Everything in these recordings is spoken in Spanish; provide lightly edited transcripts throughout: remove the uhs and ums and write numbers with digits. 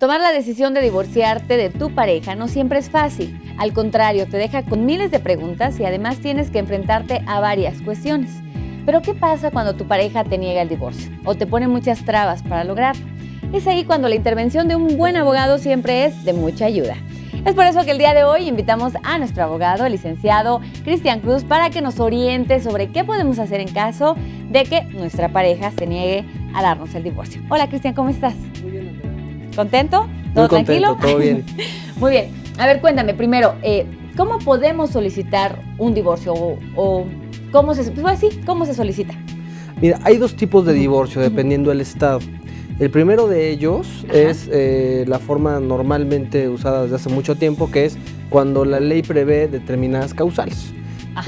Tomar la decisión de divorciarte de tu pareja no siempre es fácil. Al contrario, te deja con miles de preguntas y además tienes que enfrentarte a varias cuestiones. Pero ¿qué pasa cuando tu pareja te niega el divorcio o te pone muchas trabas para lograrlo? Es ahí cuando la intervención de un buen abogado siempre es de mucha ayuda. Es por eso que el día de hoy invitamos a nuestro abogado, el licenciado Cristian Cruz, para que nos oriente sobre qué podemos hacer en caso de que nuestra pareja se niegue a darnos el divorcio. Hola Cristian, ¿cómo estás? Muy bien, Andrea. ¿Contento? ¿Todo tranquilo? Todo bien. Muy bien. A ver, cuéntame primero, ¿cómo podemos solicitar un divorcio o cómo se solicita? Mira, hay dos tipos de divorcio dependiendo del estado. El primero de ellos es la forma normalmente usada desde hace mucho tiempo, que es cuando la ley prevé determinadas causales.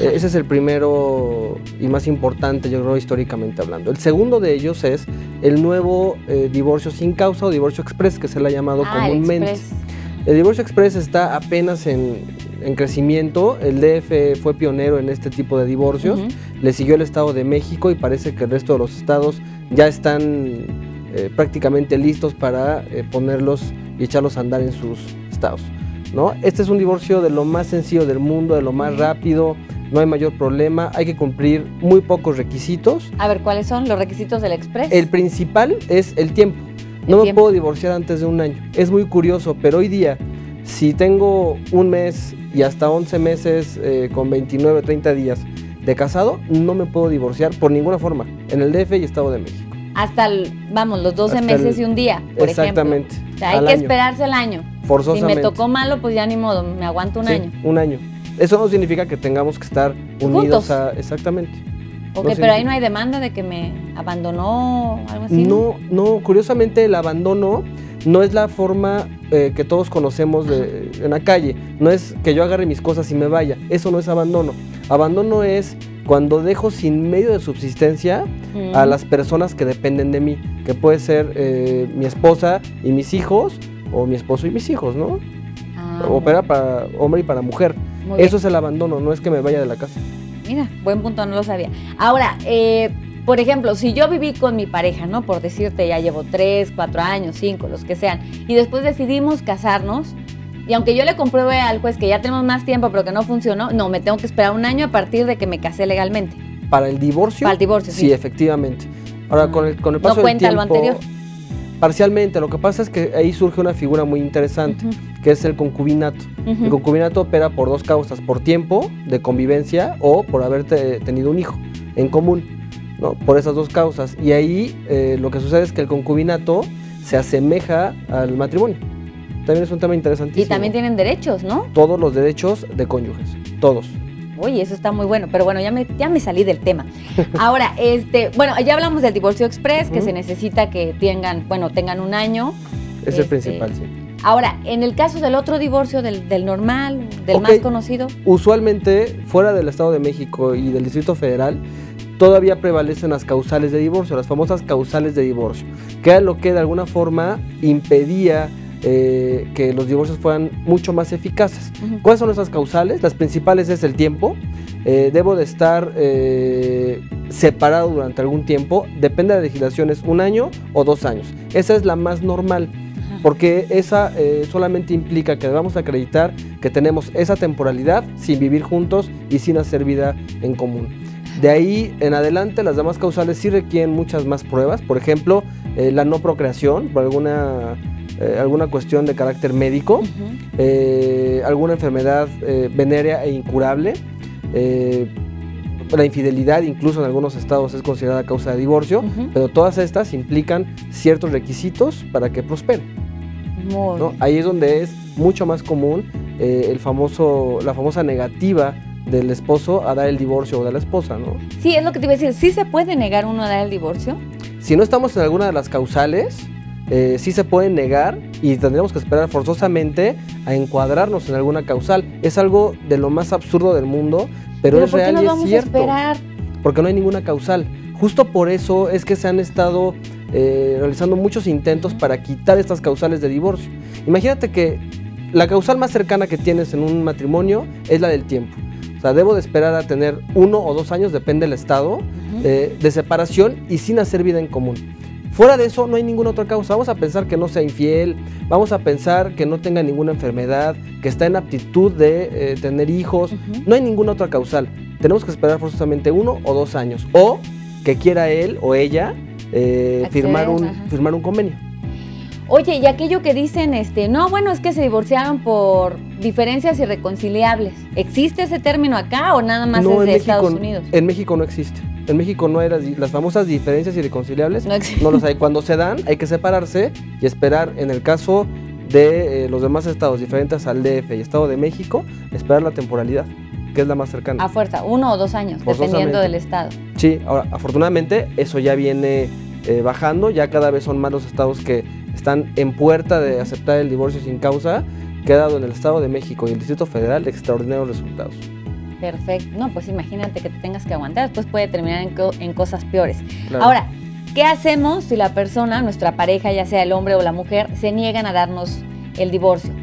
Ese es el primero y más importante, yo creo, históricamente hablando. El segundo de ellos es el nuevo divorcio sin causa o divorcio express, que se le ha llamado comúnmente. El divorcio express está apenas en crecimiento. El DF fue pionero en este tipo de divorcios. Le siguió el Estado de México y parece que el resto de los estados ya están prácticamente listos para ponerlos y echarlos a andar en sus estados, ¿no? Este es un divorcio de lo más sencillo del mundo, de lo más rápido, no hay mayor problema, hay que cumplir muy pocos requisitos. A ver, ¿cuáles son los requisitos del Express? El principal es el tiempo. No me puedo divorciar antes de un año. Es muy curioso, pero hoy día, si tengo un mes y hasta 11 meses con 29, 30 días de casado, no me puedo divorciar por ninguna forma, en el DF y Estado de México. Hasta, los 12 meses y un día, por exactamente, ejemplo. O sea, hay que esperarse el año. Forzosamente. Si me tocó malo, pues ya ni modo, me aguanto un año. Un año. Eso no significa que tengamos que estar unidos exactamente. Ok, pero ahí no hay demanda de que me abandonó o algo así. No, curiosamente el abandono no es la forma que todos conocemos en la calle. No es que yo agarre mis cosas y me vaya. Eso no es abandono. Abandono es cuando dejo sin medio de subsistencia a las personas que dependen de mí, que puede ser mi esposa y mis hijos, o mi esposo y mis hijos, ¿no? Opera para hombre y para mujer. Eso es el abandono, no es que me vaya de la casa. Mira, buen punto, no lo sabía. Ahora, por ejemplo, si yo viví con mi pareja, ¿no? Por decirte, ya llevo 3, 4 años, 5, los que sean, y después decidimos casarnos, y aunque yo le compruebe al juez que ya tenemos más tiempo, pero que no funcionó, no, me tengo que esperar un año a partir de que me casé legalmente. ¿Para el divorcio? Para el divorcio, sí. Sí, efectivamente. Ahora, con el paso del tiempo... ¿No cuenta lo anterior? Parcialmente, lo que pasa es que ahí surge una figura muy interesante, que es el concubinato. El concubinato opera por dos causas, por tiempo de convivencia o por haber tenido un hijo en común, ¿no? Por esas dos causas. Y ahí lo que sucede es que el concubinato se asemeja al matrimonio. También es un tema interesantísimo. Y también tienen derechos, ¿no? Todos los derechos de cónyuges, todos. Uy, eso está muy bueno, pero bueno, ya me salí del tema. Ahora, ya hablamos del divorcio express, que se necesita que tengan un año. Es el principal, sí. Ahora, en el caso del otro divorcio, del normal, del más conocido. Usualmente, fuera del Estado de México y del Distrito Federal, todavía prevalecen las causales de divorcio, las famosas causales de divorcio, que era lo que de alguna forma impedía que los divorcios fueran mucho más eficaces. ¿Cuáles son esas causales? Las principales es el tiempo. Debo de estar separado durante algún tiempo, depende de la legislación, es 1 año o 2 años. Esa es la más normal, porque esa solamente implica que debamos acreditar que tenemos esa temporalidad sin vivir juntos y sin hacer vida en común. De ahí en adelante, las demás causales sí requieren muchas más pruebas. Por ejemplo, la no procreación, por alguna cuestión de carácter médico, alguna enfermedad venérea e incurable, la infidelidad incluso en algunos estados es considerada causa de divorcio, pero todas estas implican ciertos requisitos para que prospere, ¿no? Ahí es donde es mucho más común la famosa negativa del esposo a dar el divorcio o de la esposa, ¿no? Sí, es lo que te iba a decir, ¿sí se puede negar uno a dar el divorcio? Si no estamos en alguna de las causales, sí se puede negar y tendremos que esperar forzosamente a encuadrarnos en alguna causal. Es algo de lo más absurdo del mundo, pero es real y es cierto. ¿Por qué nos vamos a esperar? Porque no hay ninguna causal. Justo por eso es que se han estado realizando muchos intentos para quitar estas causales de divorcio. Imagínate que la causal más cercana que tienes en un matrimonio es la del tiempo. O sea, debo de esperar a tener 1 o 2 años, depende del estado, de separación y sin hacer vida en común. Fuera de eso, no hay ninguna otra causa. Vamos a pensar que no sea infiel, vamos a pensar que no tenga ninguna enfermedad, que está en aptitud de tener hijos. No hay ninguna otra causal. Tenemos que esperar forzosamente 1 o 2 años. O que quiera él o ella firmar un convenio. Oye, y aquello que dicen, no, bueno, es que se divorciaron por diferencias irreconciliables. ¿Existe ese término acá o nada más es de Estados Unidos? En México no existe. En México no era las famosas diferencias irreconciliables. No los hay. Cuando se dan, hay que separarse y esperar, en el caso de los demás estados diferentes al DF y Estado de México, esperar la temporalidad, que es la más cercana. A fuerza, 1 o 2 años, dependiendo del estado. Sí, ahora, afortunadamente, eso ya viene bajando. Ya cada vez son más los estados que están en puerta de aceptar el divorcio sin causa, que ha dado en el Estado de México y el Distrito Federal extraordinarios resultados. Perfecto. No, pues imagínate que te tengas que aguantar, después puede terminar en cosas peores. Claro. Ahora, ¿qué hacemos si la persona, nuestra pareja, ya sea el hombre o la mujer, se niegan a darnos el divorcio?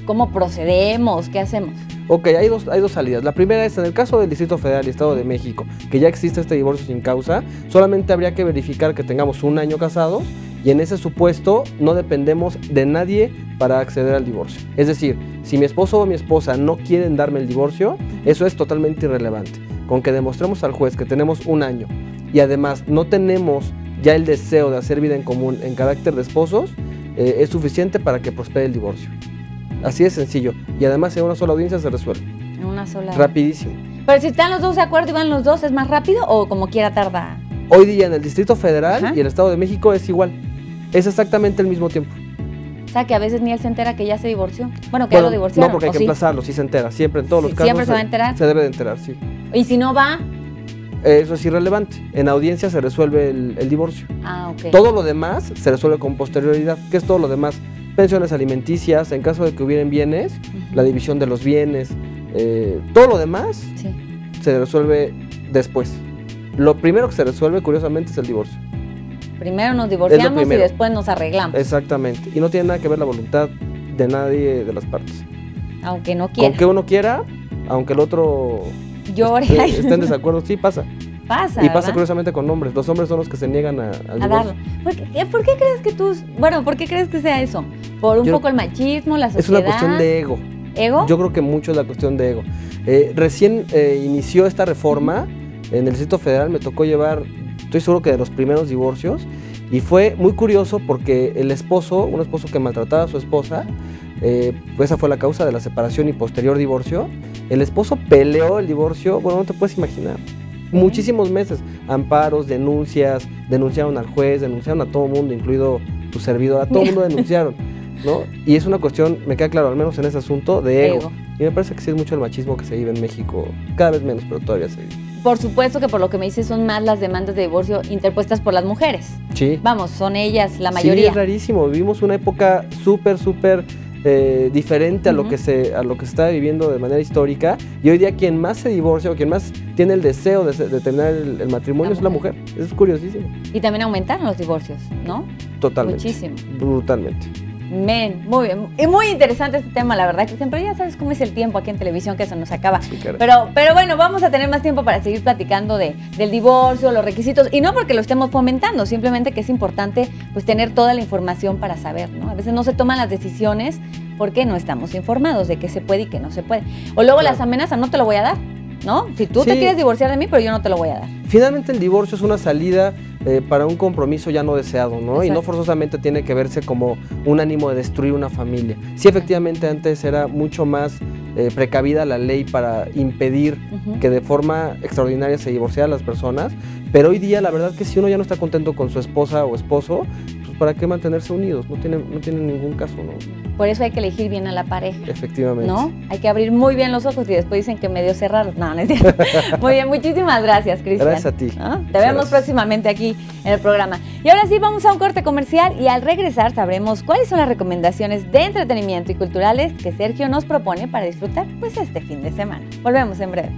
¿Cómo procedemos? ¿Qué hacemos? Ok, hay dos salidas. La primera es, en el caso del Distrito Federal y Estado de México, que ya existe este divorcio sin causa, solamente habría que verificar que tengamos 1 año casados y en ese supuesto no dependemos de nadie para acceder al divorcio. Es decir, si mi esposo o mi esposa no quieren darme el divorcio, eso es totalmente irrelevante. Con que demostremos al juez que tenemos 1 año y además no tenemos ya el deseo de hacer vida en común en carácter de esposos, es suficiente para que prospere el divorcio. Así de sencillo. Y además en una sola audiencia se resuelve. En una sola. Rapidísimo. Pero si están los dos de acuerdo y van los dos, ¿es más rápido o como quiera tarda? Hoy día en el Distrito Federal y el Estado de México es igual. Es exactamente el mismo tiempo. O sea, que a veces ni él se entera que ya se divorció. Bueno, que ya lo divorciaron. No, porque hay que emplazarlo, sí se entera. Siempre, en todos los casos. ¿Siempre se va a enterar? Se debe de enterar, sí. ¿Y si no va? Eso es irrelevante. En audiencia se resuelve el divorcio. Ah, ok. Todo lo demás se resuelve con posterioridad. ¿Qué es todo lo demás? Pensiones alimenticias, en caso de que hubieran bienes, la división de los bienes, todo lo demás se resuelve después. Lo primero que se resuelve, curiosamente, es el divorcio. Primero nos divorciamos y después nos arreglamos. Exactamente. Y no tiene nada que ver la voluntad de nadie de las partes. Aunque no quiera. Aunque uno quiera, aunque el otro llore. Esté en desacuerdo, sí pasa. Pasa, y pasa ¿verdad? Curiosamente con hombres. Los hombres son los que se niegan al divorcio. Darlo. ¿Por qué crees que por qué crees que sea eso? ¿Por un poco el machismo, la sociedad? Es una cuestión de ego. ¿Ego? Yo creo que mucho es la cuestión de ego. Recién inició esta reforma en el Distrito Federal, me tocó llevar, estoy seguro que de los primeros divorcios, y fue muy curioso porque un esposo que maltrataba a su esposa, pues esa fue la causa de la separación y posterior divorcio. El esposo peleó el divorcio, bueno, no te puedes imaginar. Muchísimos meses, amparos, denunciaron al juez, denunciaron a todo mundo, incluido tu servidor, a todo mundo denunciaron, ¿no? Y es una cuestión, me queda claro, al menos en ese asunto, de ego. Y me parece que sí es mucho el machismo que se vive en México, cada vez menos, pero todavía se vive. Por supuesto que por lo que me dices son más las demandas de divorcio interpuestas por las mujeres. Sí. Vamos, son ellas la mayoría. Sí, es rarísimo, vivimos una época súper diferente a lo que se está viviendo de manera histórica, y hoy día quien más se divorcia o quien más tiene el deseo de terminar el matrimonio es la mujer. Es curiosísimo. Y también aumentaron los divorcios, ¿no? Totalmente. Muchísimo. Brutalmente. Muy bien. Es muy interesante este tema, la verdad, que siempre ya sabes cómo es el tiempo aquí en televisión, que se nos acaba. Sí, pero bueno, vamos a tener más tiempo para seguir platicando del divorcio, los requisitos, y no porque lo estemos fomentando, simplemente que es importante pues tener toda la información para saber, ¿no? A veces no se toman las decisiones porque no estamos informados de qué se puede y qué no se puede. O luego las amenazas, no te lo voy a dar, ¿no? Si tú te quieres divorciar de mí, pero yo no te lo voy a dar. Finalmente el divorcio es una salida para un compromiso ya no deseado, ¿no? Exacto. Y no forzosamente tiene que verse como un ánimo de destruir una familia. Sí, efectivamente antes era mucho más precavida la ley para impedir que de forma extraordinaria se divorciaran las personas, pero hoy día la verdad que si uno ya no está contento con su esposa o esposo, pues ¿para qué mantenerse unidos? No tiene ningún caso, ¿no? Por eso hay que elegir bien a la pareja. Efectivamente. ¿No? Hay que abrir muy bien los ojos y después dicen que medio cerrados. No, no es cierto. Muy bien, muchísimas gracias, Cristian. Gracias a ti. ¿No? Te vemos próximamente aquí en el programa. Y ahora sí, vamos a un corte comercial y al regresar sabremos cuáles son las recomendaciones de entretenimiento y culturales que Sergio nos propone para disfrutar pues este fin de semana. Volvemos en breve.